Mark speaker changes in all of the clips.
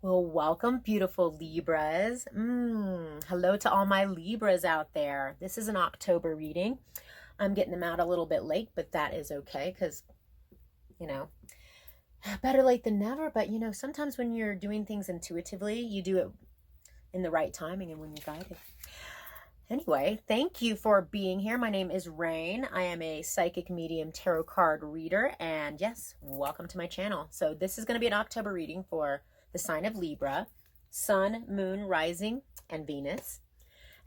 Speaker 1: Well, welcome, beautiful Libras. Hello to all my Libras out there. This is an October reading. I'm getting them out a little bit late, but that is okay because, you know, better late than never. But, you know, sometimes when you're doing things intuitively, you do it in the right timing and when you're guided. Anyway, thank you for being here. My name is Rayne. I am a psychic medium tarot card reader. And yes, welcome to my channel. So this is going to be an October reading for the sign of Libra, Sun, Moon, Rising, and Venus.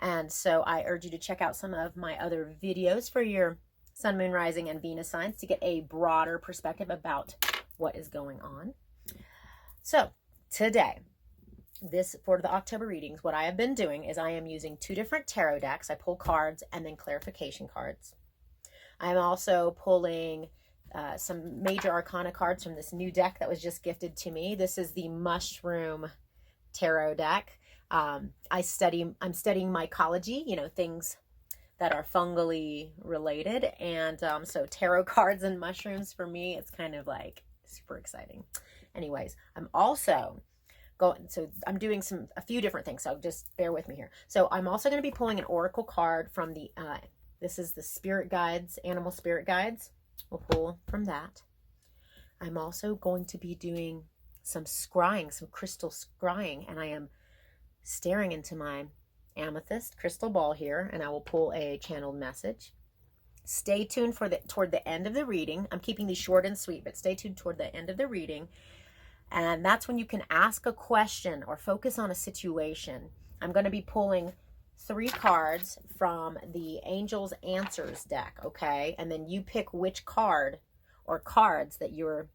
Speaker 1: And so I urge you to check out some of my other videos for your Sun, Moon, Rising, and Venus signs to get a broader perspective about what is going on. So today, for the October readings, what I have been doing is I am using two different tarot decks. I pull cards and then clarification cards. I'm also pulling some major arcana cards from this new deck that was just gifted to me. This is the Mushroom Tarot deck. I'm studying mycology, you know, things that are fungally related. And so tarot cards and mushrooms for me, it's kind of like super exciting. Anyways, I'm also I'm doing a few different things, so just bear with me here. So I'm also going to be pulling an oracle card from this is the spirit guides, animal spirit guides. We'll pull from that. I'm also going to be doing some scrying, some crystal scrying, and I am staring into my amethyst crystal ball here, and I will pull a channeled message. Stay tuned toward the end of the reading. I'm keeping these short and sweet, but stay tuned toward the end of the reading. And that's when you can ask a question or focus on a situation. I'm going to be pulling 3 cards from the Angel's Answers deck, okay? And then you pick which card or cards that you're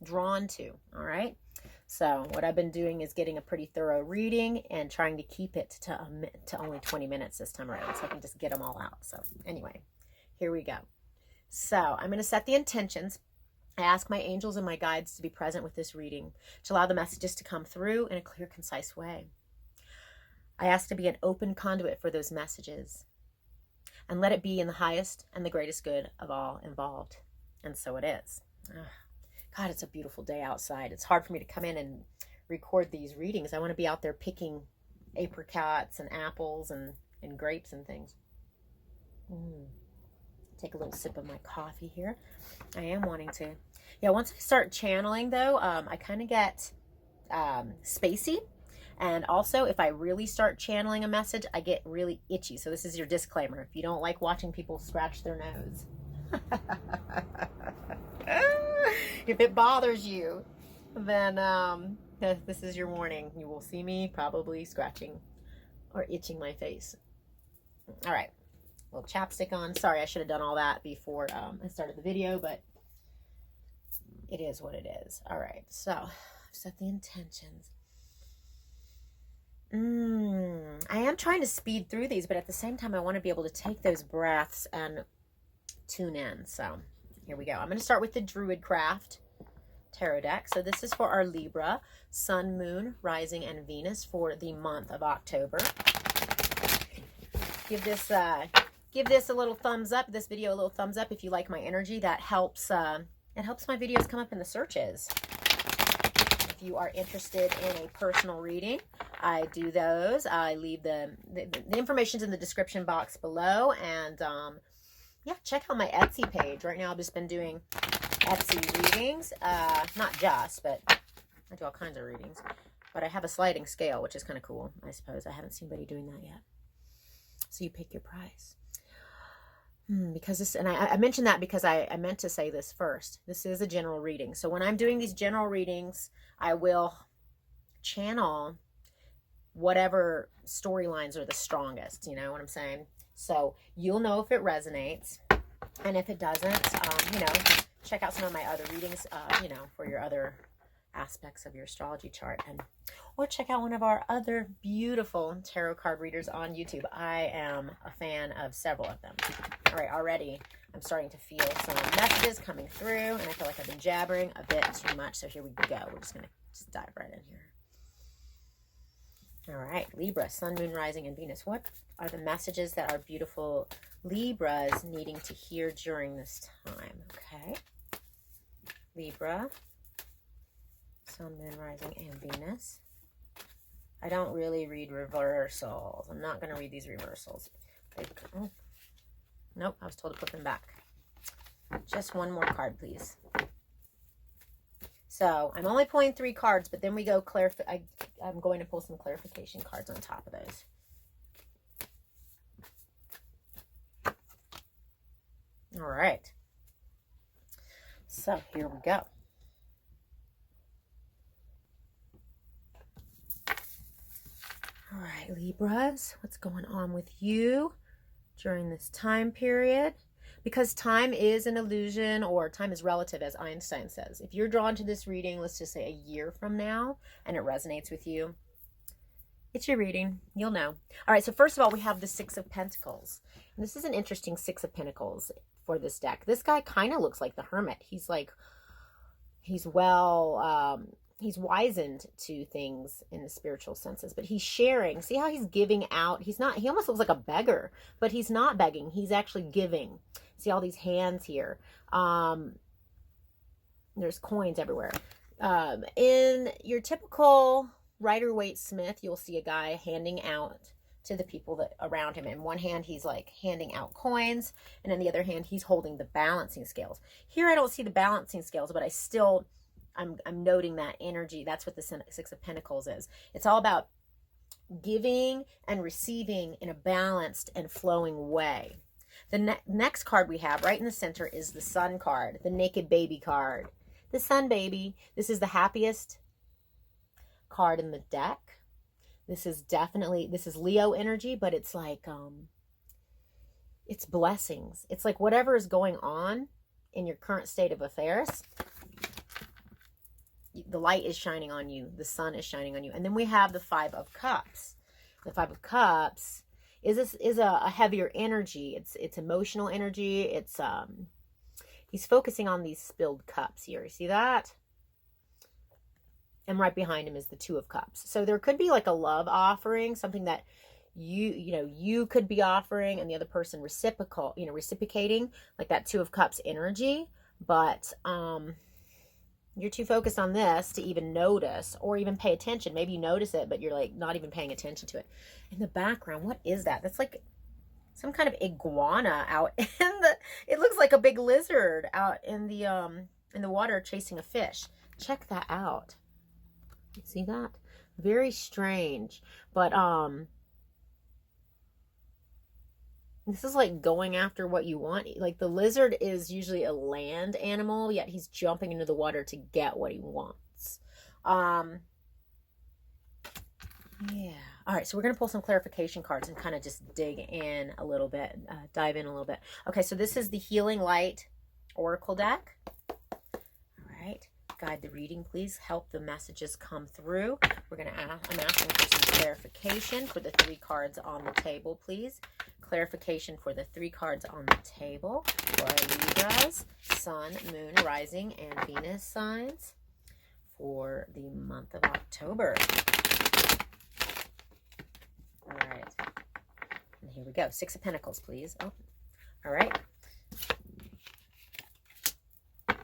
Speaker 1: drawn to, all right? So what I've been doing is getting a pretty thorough reading and trying to keep it to only 20 minutes this time around so I can just get them all out. So anyway, here we go. So I'm going to set the intentions. I ask my angels and my guides to be present with this reading, to allow the messages to come through in a clear, concise way. I ask to be an open conduit for those messages, and let it be in the highest and the greatest good of all involved. And so it is. God, it's a beautiful day outside. It's hard for me to come in and record these readings. I want to be out there picking apricots and apples and grapes and things. Take a little sip of my coffee here. I am wanting to, once I start channeling though, I kind of get spacey. And also, if I really start channeling a message, I get really itchy. So this is your disclaimer. If you don't like watching people scratch their nose, if it bothers you, then this is your warning. You will see me probably scratching or itching my face. All right. Little chapstick on. Sorry, I should have done all that before I started the video, but it is what it is. All right. So I've set the intentions. I am trying to speed through these, but at the same time, I want to be able to take those breaths and tune in. So here we go. I'm going to start with the Druidcraft Tarot deck. So this is for our Libra, Sun, Moon, Rising, and Venus for the month of October. Give this a little thumbs up. This video a little thumbs up if you like my energy. That helps. It helps my videos come up in the searches. If you are interested in a personal reading, I do those. I leave the information's in the description box below, and check out my Etsy page. Right now, I've just been doing Etsy readings. Not just, but I do all kinds of readings. But I have a sliding scale, which is kind of cool, I suppose. I haven't seen anybody doing that yet. So you pick your price. Because this, and I mentioned that because I meant to say this first. This is a general reading. So when I'm doing these general readings, I will channel whatever storylines are the strongest. You know what I'm saying? So you'll know if it resonates. And if it doesn't, check out some of my other readings, for your other aspects of your astrology chart, or check out one of our other beautiful tarot card readers on YouTube. I am a fan of several of them. All right, already I'm starting to feel some messages coming through, and I feel like I've been jabbering a bit too much, so here we go. We're just going to dive right in here. All right, Libra, Sun, Moon, Rising, and Venus. What are the messages that our beautiful Libras needing to hear during this time? Okay. Libra, Sun, Moon, Rising, and Venus. I don't really read reversals. I'm not going to read these reversals. Oh. Nope, I was told to put them back. Just one more card, please. So I'm only pulling 3 cards, but then we go I'm going to pull some clarification cards on top of those. All right. So here we go. All right, Libras, what's going on with you during this time period? Because time is an illusion, or time is relative, as Einstein says. If you're drawn to this reading, let's just say a year from now, and it resonates with you, it's your reading. You'll know. All right, so first of all, we have the Six of Pentacles. And this is an interesting Six of Pentacles for this deck. This guy kind of looks like the Hermit. He's wizened to things in the spiritual senses, but he's sharing. See how he's giving out? He almost looks like a beggar, but he's not begging. He's actually giving. See all these hands here. There's coins everywhere. In your typical Rider-Waite-Smith, you'll see a guy handing out to the people that around him. In one hand, he's like handing out coins, and in the other hand, he's holding the balancing scales. Here, I don't see the balancing scales, but I'm noting that energy. That's what the Six of Pentacles is. It's all about giving and receiving in a balanced and flowing way. The next card we have right in the center is the Sun card, the naked baby card. The Sun baby. This is the happiest card in the deck. This is Leo energy, but it's like, it's blessings. It's like whatever is going on in your current state of affairs, the light is shining on you. The sun is shining on you. And then we have the Five of Cups. The Five of Cups is a heavier energy. It's emotional energy. It's he's focusing on these spilled cups here. You see that? And right behind him is the Two of Cups. So there could be like a love offering, something that you could be offering, and the other person reciprocating, like that Two of Cups energy. But you're too focused on this to even notice or even pay attention. Maybe you notice it, but you're like not even paying attention to it. In the background, what is that? That's like some kind of iguana out in it looks like a big lizard out in the water chasing a fish. Check that out. You see that? Very strange. But this is like going after what you want. Like the lizard is usually a land animal, yet he's jumping into the water to get what he wants. Yeah. All right, so we're going to pull some clarification cards and kind of just dig in a little bit, dive in a little bit. Okay, so this is the Healing Light Oracle deck. All right. Guide the reading, please. Help the messages come through. I'm asking for some clarification for the 3 cards on the table, please. Clarification for the 3 cards on the table for our Libras, Sun, Moon, Rising, and Venus signs for the month of October. All right. And here we go. 6 of Pentacles, please. Oh, all right.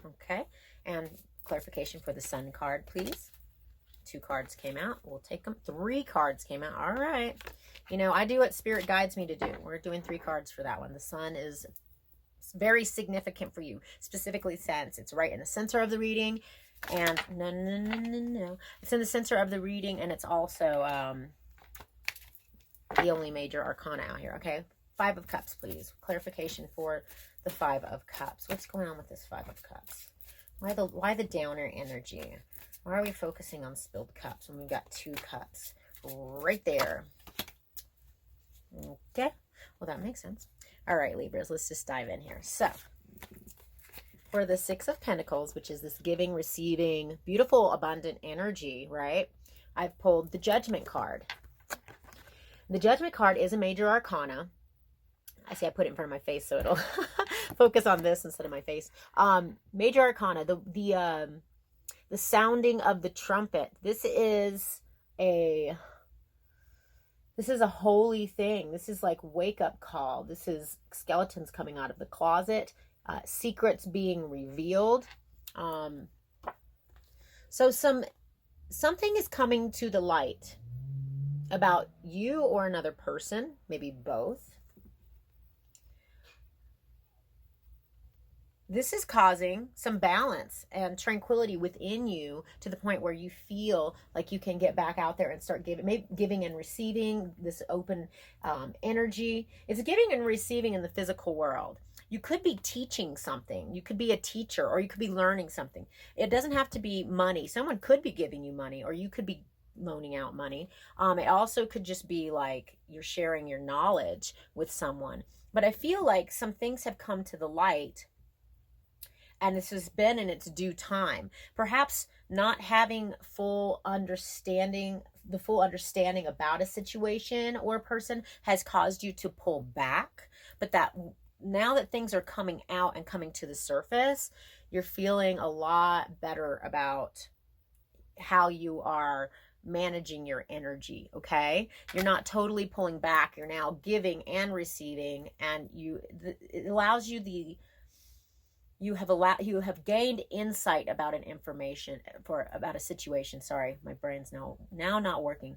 Speaker 1: Okay. And clarification for the Sun card, please. 2 cards came out. We'll take them. 3 cards came out. All right. I do what Spirit guides me to do. We're doing 3 cards for that one. The Sun is very significant for you, specifically since it's right in the center of the reading. And no. It's in the center of the reading, and it's also the only major arcana out here. Okay. 5 of Cups, please. Clarification for the 5 of Cups. What's going on with this 5 of Cups? Why the downer energy? Why are we focusing on spilled cups when we've got 2 cups right there? Okay. Well, that makes sense. All right, Libras, let's just dive in here. So, For the Six of Pentacles, which is this giving, receiving, beautiful, abundant energy, right? I've pulled the Judgment card. The Judgment card is a major arcana. I see I put it in front of my face so it'll focus on this instead of my face. Major arcana, the sounding of the trumpet. This is a holy thing. This is like wake up call. This is skeletons coming out of the closet. Secrets being revealed. So something is coming to the light about you or another person, maybe both. This is causing some balance and tranquility within you to the point where you feel like you can get back out there and start giving and receiving this open energy. It's giving and receiving in the physical world. You could be teaching something. You could be a teacher, or you could be learning something. It doesn't have to be money. Someone could be giving you money, or you could be loaning out money. It also could just be like you're sharing your knowledge with someone. But I feel like some things have come to the light, and this has been in its due time. Perhaps not having the full understanding about a situation or a person has caused you to pull back, but that now that things are coming out and coming to the surface, you're feeling a lot better about how you are managing your energy, okay? You're not totally pulling back. You're now giving and receiving, and it allows you you have gained insight about about a situation. Sorry, my brain's now not working.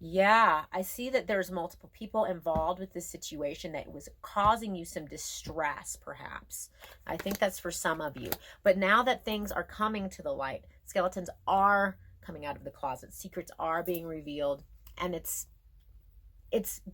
Speaker 1: Yeah, I see that there's multiple people involved with this situation that was causing you some distress, perhaps. I think that's for some of you. But now that things are coming to the light, skeletons are coming out of the closet, secrets are being revealed, and it's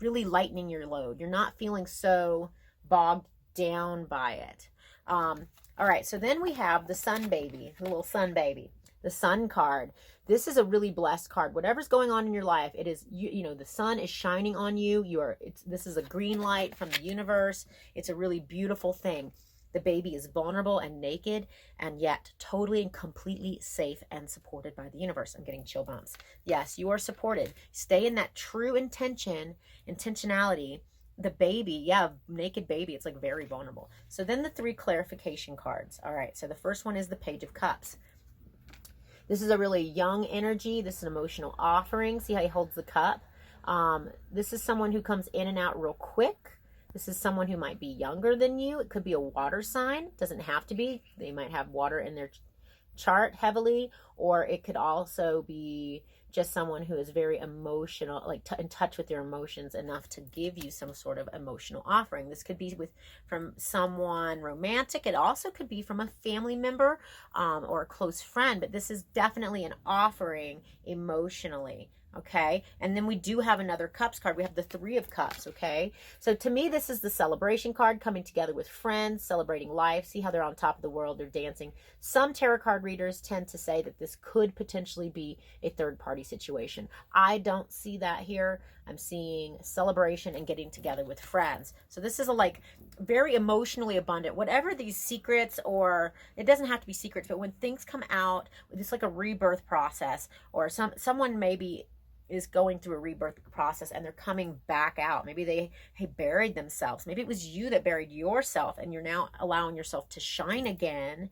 Speaker 1: really lightening your load. You're not feeling so bogged down by it. All right, so then we have the sun baby, the little sun baby. The sun card. This is a really blessed card. Whatever's going on in your life, it is you know, the sun is shining on you. This is a green light from the universe. It's a really beautiful thing. The baby is vulnerable and naked, and yet totally and completely safe and supported by the universe. I'm getting chill bumps. Yes, you are supported. Stay in that true intentionality. The baby, yeah, naked baby, it's like very vulnerable. So then the 3 clarification cards. All right, so the first one is the Page of Cups. This is a really young energy. This is an emotional offering. See how he holds the cup? This is someone who comes in and out real quick. This is someone who might be younger than you. It could be a water sign. Doesn't have to be. They might have water in their chart heavily, or it could also be just someone who is very emotional, like in touch with their emotions enough to give you some sort of emotional offering. This could be from someone romantic. It also could be from a family member or a close friend, but this is definitely an offering emotionally. Okay, and then we do have another cups card. We have the 3 of Cups. Okay, so to me, this is the celebration card, coming together with friends, celebrating life. See how they're on top of the world, they're dancing. Some tarot card readers tend to say that this could potentially be a third-party situation. I don't see that here. I'm seeing celebration and getting together with friends. So this is a very emotionally abundant, whatever these secrets, or it doesn't have to be secrets, but when things come out, it's like a rebirth process, or someone maybe is going through a rebirth process and they're coming back out. Maybe they buried themselves. Maybe it was you that buried yourself, and you're now allowing yourself to shine again.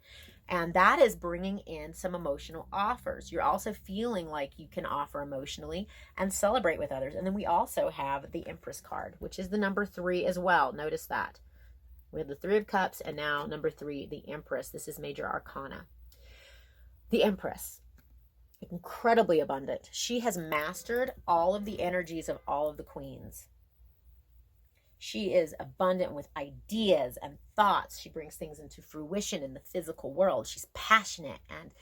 Speaker 1: And that is bringing in some emotional offers. You're also feeling like you can offer emotionally and celebrate with others. And then we also have the Empress card, which is the number 3 as well. Notice that. We have the 3 of Cups, and now number 3, the Empress. This is major arcana. The Empress. Incredibly abundant. She has mastered all of the energies of all of the queens. She is abundant with ideas and thoughts. She brings things into fruition in the physical world. She's passionate and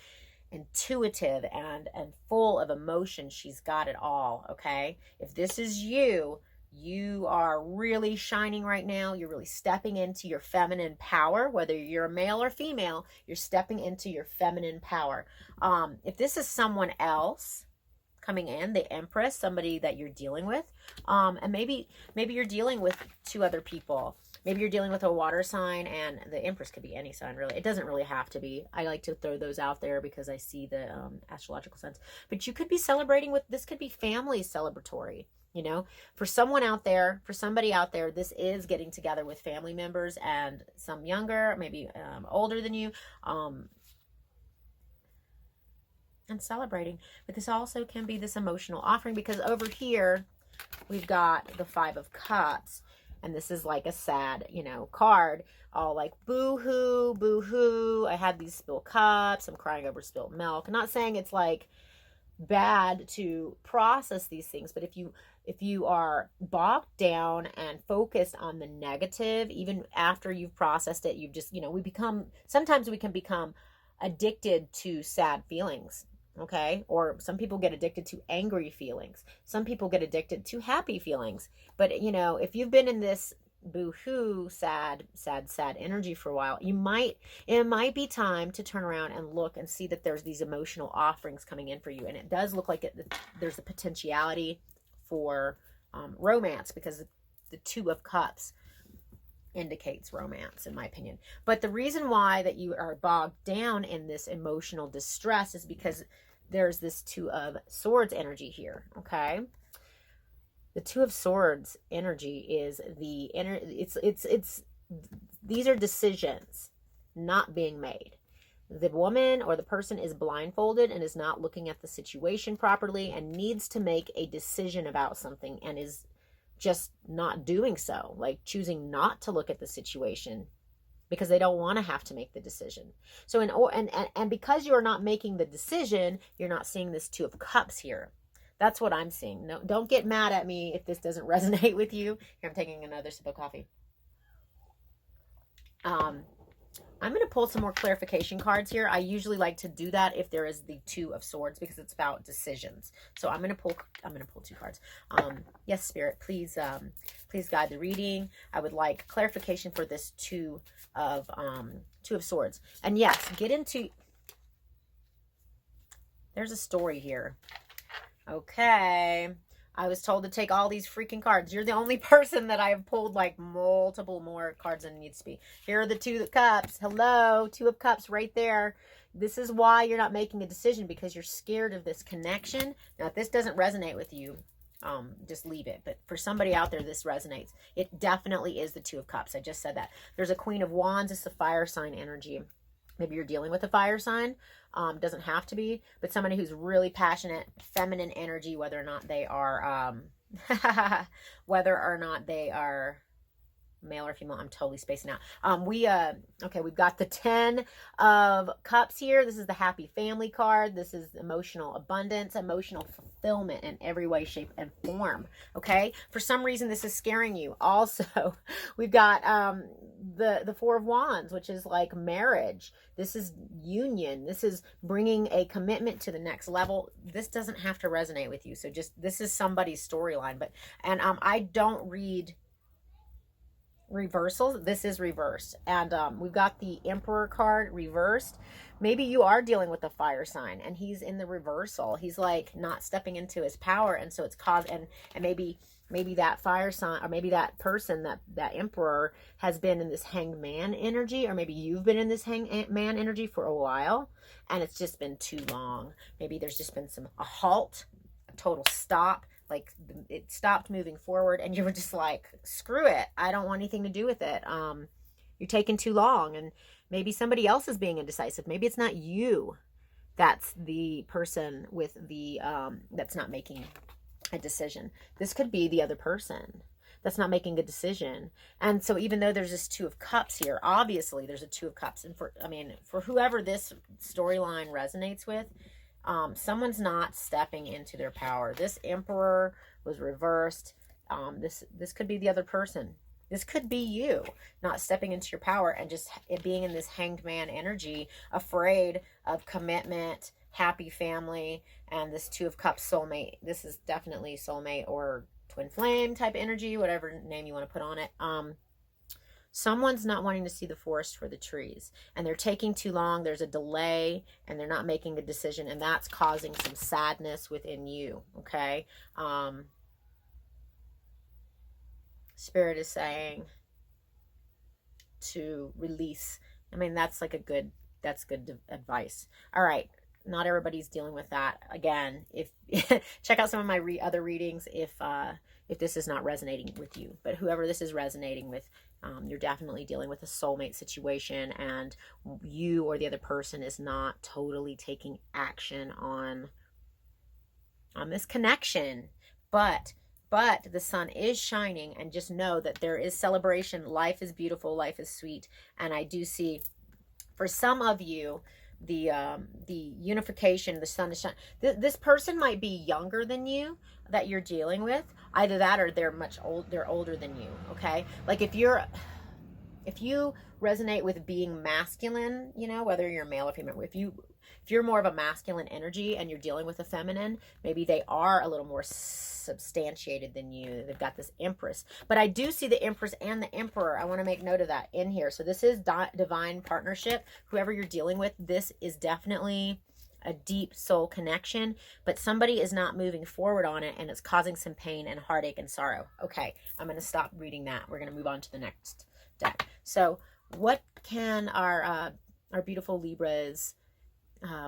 Speaker 1: intuitive and full of emotion. She's got it all, okay? If this is you, you are really shining right now. You're really stepping into your feminine power. Whether you're a male or female, you're stepping into your feminine power. If this is someone else coming in, the Empress, somebody that you're dealing with, and maybe you're dealing with 2 other people, Maybe you're dealing with a water sign, and the Empress could be any sign, really. It doesn't really have to be. I like to throw those out there because I see the astrological sense. But you could be celebrating with, this could be family celebratory. You know, for someone out there, for somebody out there, this is getting together with family members, and some younger, maybe older than you, and celebrating. But this also can be this emotional offering, because over here we've got the Five of Cups, and this is like a sad, you know, card, all like boo-hoo, boo-hoo, I had these spilled cups, I'm crying over spilled milk. I'm not saying it's like bad to process these things, but if you are bogged down and focused on the negative, even after you've processed it, you've just, you know, sometimes we can become addicted to sad feelings. Okay. Or some people get addicted to angry feelings. Some people get addicted to happy feelings. But, you know, if you've been in this boo-hoo, sad energy for a while, it might be time to turn around and look and see that there's these emotional offerings coming in for you. And it does look like there's a potentiality for romance, because the Two of Cups indicates romance, in my opinion. But the reason why that you are bogged down in this emotional distress is because there's this Two of Swords energy here. Okay. The Two of Swords energy is these are decisions not being made. The woman or the person is blindfolded and is not looking at the situation properly and needs to make a decision about something, and is just not doing so, like choosing not to look at the situation because they don't want to have to make the decision. So and because you're not making the decision, you're not seeing this Two of Cups here. That's what I'm seeing. No, don't get mad at me if this doesn't resonate with you. Here, I'm taking another sip of coffee. I'm going to pull some more clarification cards here. I usually like to do that if there is the Two of Swords, because it's about decisions. So I'm going to pull 2 cards. Yes, Spirit, please guide the reading. I would like clarification for this Two of Swords. And yes, there's a story here. Okay. I was told to take all these freaking cards. You're the only person that I have pulled like multiple more cards than it needs to be. Here are the Two of Cups. Hello, Two of Cups right there. This is why you're not making a decision, because you're scared of this connection. Now, if this doesn't resonate with you, just leave it. But for somebody out there, this resonates. It definitely is the Two of Cups. I just said that. There's a Queen of Wands. It's the fire sign energy. Maybe you're dealing with a fire sign. Doesn't have to be, but somebody who's really passionate, feminine energy, whether or not they are male or female. I'm totally spacing out. Okay, we've got the 10 of Cups here. This is the happy family card. This is emotional abundance, emotional fulfillment in every way, shape, and form. Okay, for some reason this is scaring you. Also, we've got the Four of Wands, which is like marriage. This is union. This is bringing a commitment to the next level. This doesn't have to resonate with you. So just, this is somebody's storyline. But I don't read reversals. This is reversed, and we've got the Emperor card reversed. Maybe you are dealing with a fire sign and he's in the reversal. He's like not stepping into his power, and so it's caused, and maybe that fire sign, or maybe that person, that Emperor, has been in this Hanged Man energy, or maybe you've been in this Hanged Man energy for a while and it's just been too long. Maybe there's just been a halt, a total stop. Like it stopped moving forward, and you were just like, screw it, I don't want anything to do with it. You're taking too long, and maybe somebody else is being indecisive. Maybe it's not you that's the person with the that's not making a decision. This could be the other person that's not making a decision. And so even though there's this Two of Cups here, obviously there's a Two of Cups, and for whoever this storyline resonates with, someone's not stepping into their power. This Emperor was reversed. This could be the other person. This could be you not stepping into your power and just being in this Hanged Man energy, afraid of commitment, happy family, and this Two of Cups, soulmate. This is definitely soulmate or twin flame type energy, whatever name you want to put on it. Someone's not wanting to see the forest for the trees, and they're taking too long. There's a delay, and they're not making a decision, and that's causing some sadness within you. Okay. Spirit is saying to release. I mean, that's good advice. All right. Not everybody's dealing with that. Again, if check out some of my other readings if this is not resonating with you. But whoever this is resonating with, you're definitely dealing with a soulmate situation, and you or the other person is not totally taking action on this connection. But the sun is shining, and just know that there is celebration. Life is beautiful. Life is sweet. And I do see, for some of you, the unification, the sun is shining. This person might be younger than you that you're dealing with. Either that, or they're older than you. Okay, like if you resonate with being masculine, you know, whether you're male or female, if you're more of a masculine energy and you're dealing with a feminine, maybe they are a little more substantiated than you. They've got this Empress. But I do see the Empress and the Emperor. I want to make note of that in here. So this is divine partnership. Whoever you're dealing with, this is definitely a deep soul connection, but somebody is not moving forward on it, and it's causing some pain and heartache and sorrow. Okay, I'm going to stop reading that. We're going to move on to the next deck. So what can our beautiful Libras,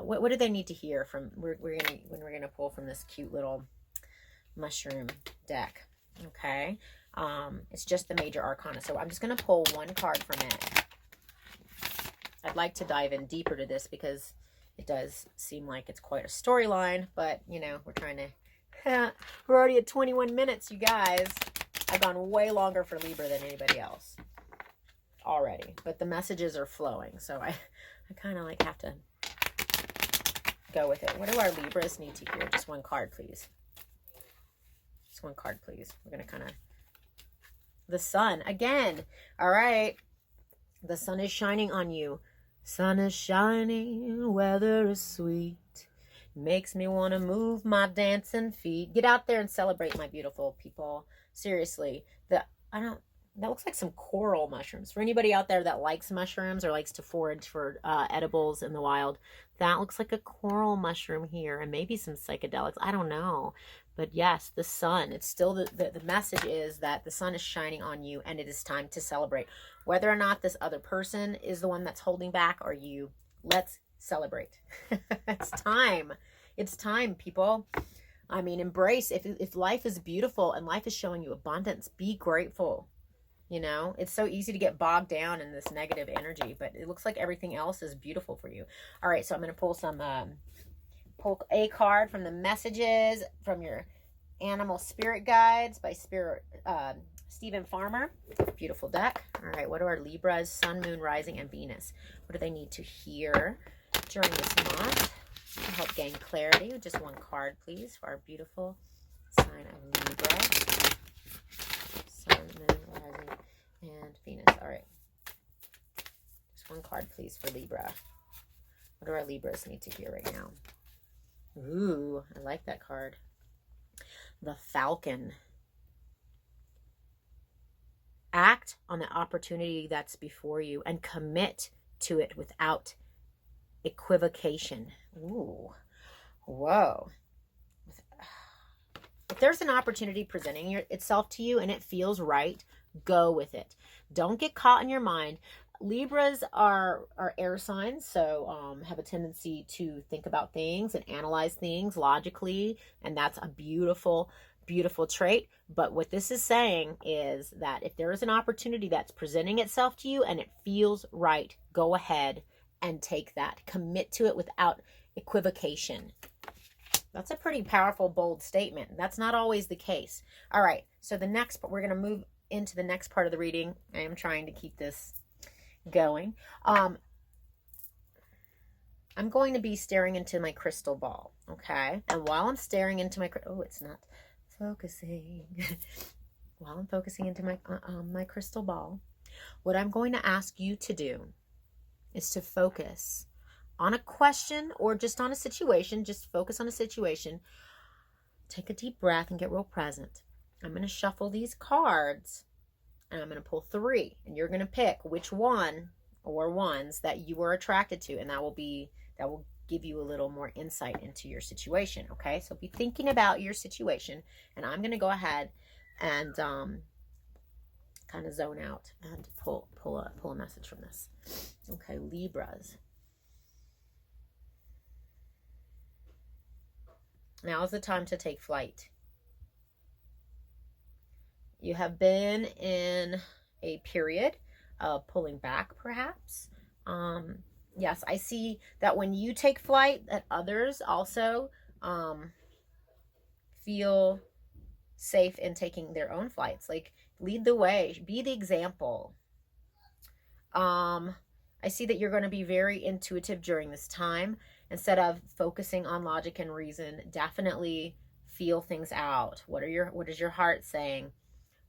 Speaker 1: what do they need to hear from, when we're gonna pull from this cute little mushroom deck? Okay, it's just the major arcana, so I'm just gonna pull one card from it. I'd like to dive in deeper to this because it does seem like it's quite a storyline, but you know, we're trying to we're already at 21 minutes, you guys. I've gone way longer for Libra than anybody else already, but the messages are flowing, so I kind of like have to go with it. What do our Libras need to hear? Just one card, please. Just one card, please. We're gonna kind of, the sun again. All right, the sun is shining on you. Sun is shining, weather is sweet, makes me want to move my dancing feet. Get out there and celebrate, my beautiful people. Seriously, that looks like some coral mushrooms. For anybody out there that likes mushrooms or likes to forage for edibles in the wild, that looks like a coral mushroom here, and maybe some psychedelics. I don't know. But yes, the sun, it's still the message is that the sun is shining on you, and it is time to celebrate. Whether or not this other person is the one that's holding back or you, let's celebrate. It's time. It's time, people. I mean, embrace. If life is beautiful and life is showing you abundance, be grateful. You know, it's so easy to get bogged down in this negative energy, but it looks like everything else is beautiful for you. All right, so I'm going to pull pull a card from the messages from your animal spirit guides by Stephen Farmer. Beautiful deck. All right, what are our Libras, Sun, Moon, Rising, and Venus? What do they need to hear during this month to help gain clarity? Just one card, please, for our beautiful sign of Libra. Sun, Moon, Rising, and Venus. All right. Just one card, please, for Libra. What do our Libras need to hear right now? Ooh, I like that card. The Falcon. Act on the opportunity that's before you and commit to it without equivocation. Ooh. Whoa. If there's an opportunity presenting itself to you and it feels right, go with it. Don't get caught in your mind. Libras are air signs, so have a tendency to think about things and analyze things logically, and that's a beautiful, beautiful trait. But what this is saying is that if there is an opportunity that's presenting itself to you and it feels right, go ahead and take that. Commit to it without equivocation. That's a pretty powerful, bold statement. That's not always the case. All right, so the next part, we're going to move into the next part of the reading. I am trying to keep this going. I'm going to be staring into my crystal ball, okay? And while I'm staring into my, oh, it's not focusing. While I'm focusing into my crystal ball, what I'm going to ask you to do is to focus on a question or just on a situation. Just focus on a situation. Take a deep breath and get real present. I'm going to shuffle these cards and I'm going to pull 3, and you're going to pick which one or ones that you were attracted to, and that will give you a little more insight into your situation. Okay, so be thinking about your situation, and I'm going to go ahead and kind kind of zone out and pull a message from this. Okay, Libras. Now is the time to take flight. You have been in a period of pulling back, perhaps. Yes, I see that when you take flight, that others also feel safe in taking their own flights. Like, lead the way, be the example. I see that you're going to be very intuitive during this time. Instead of focusing on logic and reason, definitely feel things out. What is your heart saying?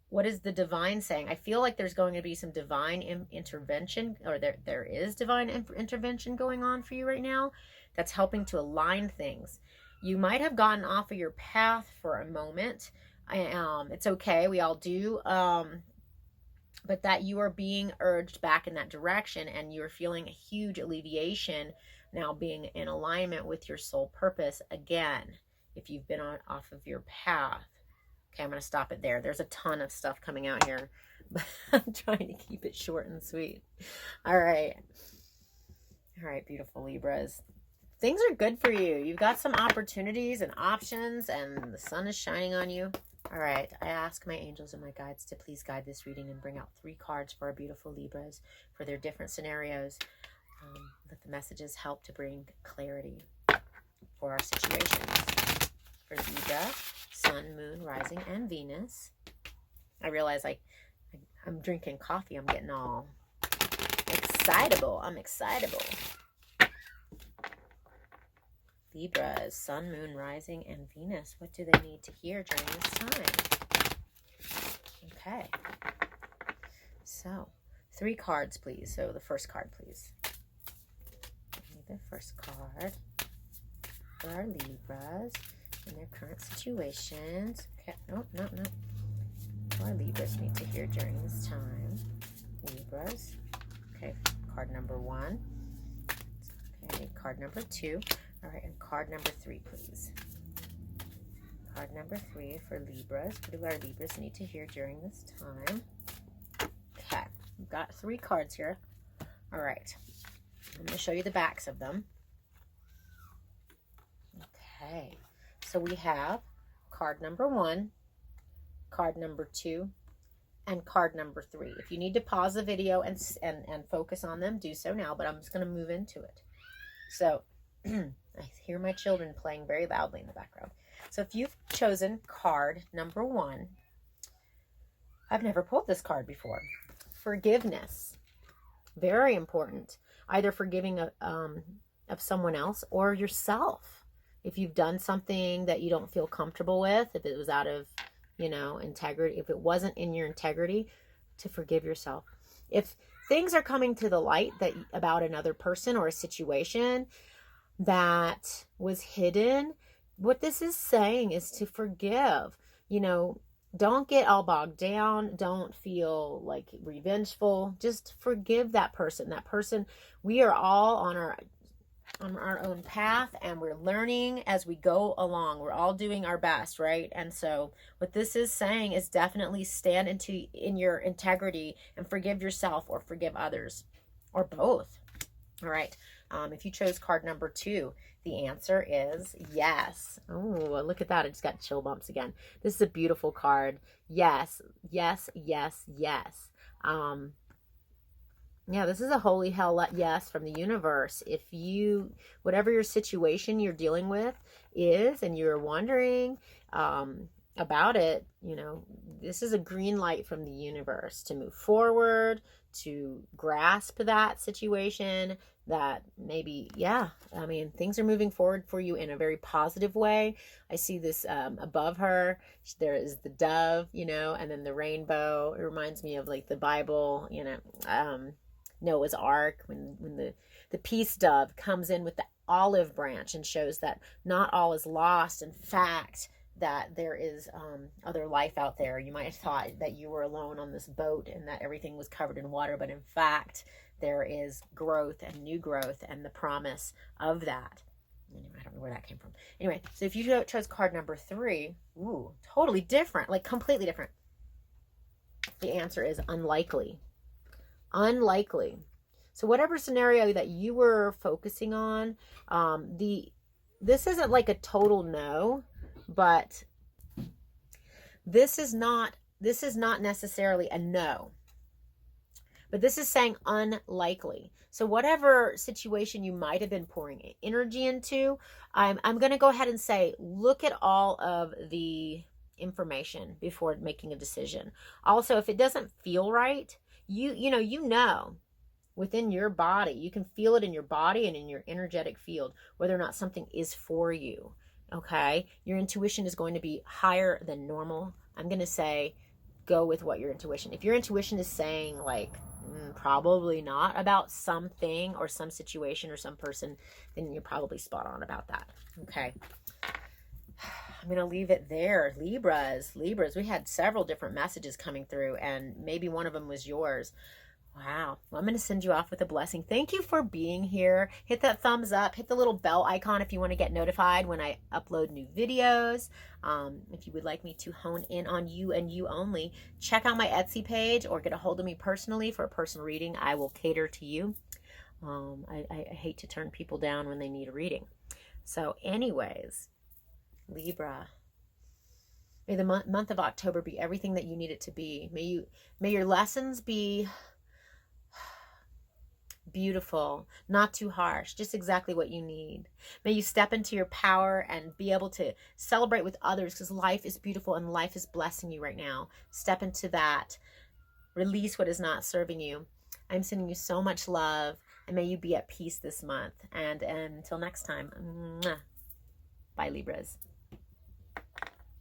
Speaker 1: What is the divine saying? I feel like there's going to be some divine intervention, or there is divine intervention going on for you right now that's helping to align things. You might have gotten off of your path for a moment. It's okay. We all do. But that you are being urged back in that direction, and you're feeling a huge alleviation now, being in alignment with your soul purpose again, if you've been off of your path. Okay, I'm going to stop it there. There's a ton of stuff coming out here, but I'm trying to keep it short and sweet. All right, beautiful Libras. Things are good for you. You've got some opportunities and options, and the sun is shining on you. All right, I ask my angels and my guides to please guide this reading and bring out 3 cards for our beautiful Libras for their different scenarios. Let the messages help to bring clarity for our situations. For Libra, Sun, Moon, Rising, and Venus. I realize I'm drinking coffee. I'm getting all excitable. I'm excitable. Libras, Sun, Moon, Rising, and Venus. What do they need to hear during this time? Okay. So, 3 cards, please. So, the first card, please. The first card for our Libras and their current situations. Okay. No. What our Libras need to hear during this time. Libras. Okay. Card number 1. Okay. Card number 2. All right. And card number 3, please. Card number 3 for Libras. What do our Libras need to hear during this time? Okay. We've got 3 cards here. All right. I'm going to show you the backs of them. Okay, so we have card number 1, card number 2, and card number 3. If you need to pause the video and focus on them, do so now, but I'm just going to move into it. So, I hear my children playing very loudly in the background. So if you've chosen card number 1, I've never pulled this card before. Forgiveness. Very important. Either forgiving of someone else or yourself. If you've done something that you don't feel comfortable with, if it was out of, integrity, if it wasn't in your integrity, to forgive yourself. If things are coming to the light about another person or a situation that was hidden, what this is saying is to forgive. Don't get all bogged down. Don't feel like revengeful. Just forgive that person. We are all on our own path, and we're learning as we go along. We're all doing our best, right? And so what this is saying is definitely stand in your integrity and forgive yourself or forgive others, or both. All right. If you chose card number 2, the answer is yes. Oh, look at that. I just got chill bumps again. This is a beautiful card. Yes, yes, yes, yes. Yeah, this is a holy hell yes from the universe. If whatever your situation you're dealing with is, and you're wondering about it, this is a green light from the universe to move forward, to grasp that situation, that maybe, things are moving forward for you in a very positive way. I see this above her. There is the dove, and then the rainbow. It reminds me of like the Bible, Noah's Ark, when the peace dove comes in with the olive branch and shows that not all is lost. In fact, that there is other life out there. You might have thought that you were alone on this boat and that everything was covered in water, but in fact, there is growth and new growth and the promise of that. Anyway, I don't know where that came from. Anyway, so if you chose card number 3, ooh, totally different, like completely different. The answer is unlikely. Unlikely. So whatever scenario that you were focusing on, this isn't like a total no, but this is not necessarily a no. But this is saying unlikely. So whatever situation you might have been pouring energy into, I'm going to go ahead and say, look at all of the information before making a decision. Also, if it doesn't feel right, you know within your body, you can feel it in your body and in your energetic field whether or not something is for you. Okay, your intuition is going to be higher than normal. I'm going to say, go with what your intuition. If your intuition is saying like probably not about something or some situation or some person, then you're probably spot on about that. Okay, I'm going to leave it there. Libras, we had several different messages coming through, and maybe one of them was yours. Wow. Well, I'm going to send you off with a blessing. Thank you for being here. Hit that thumbs up. Hit the little bell icon if you want to get notified when I upload new videos. If you would like me to hone in on you and you only, check out my Etsy page or get a hold of me personally for a personal reading. I will cater to you. I hate to turn people down when they need a reading. So anyways, Libra, may the month of October be everything that you need it to be. May your lessons be beautiful, not too harsh, just exactly what you need. May you step into your power and be able to celebrate with others, because life is beautiful and life is blessing you right now. Step into that. Release what is not serving you. I'm sending you so much love, and may you be at peace this month. And until next time, bye, Libras.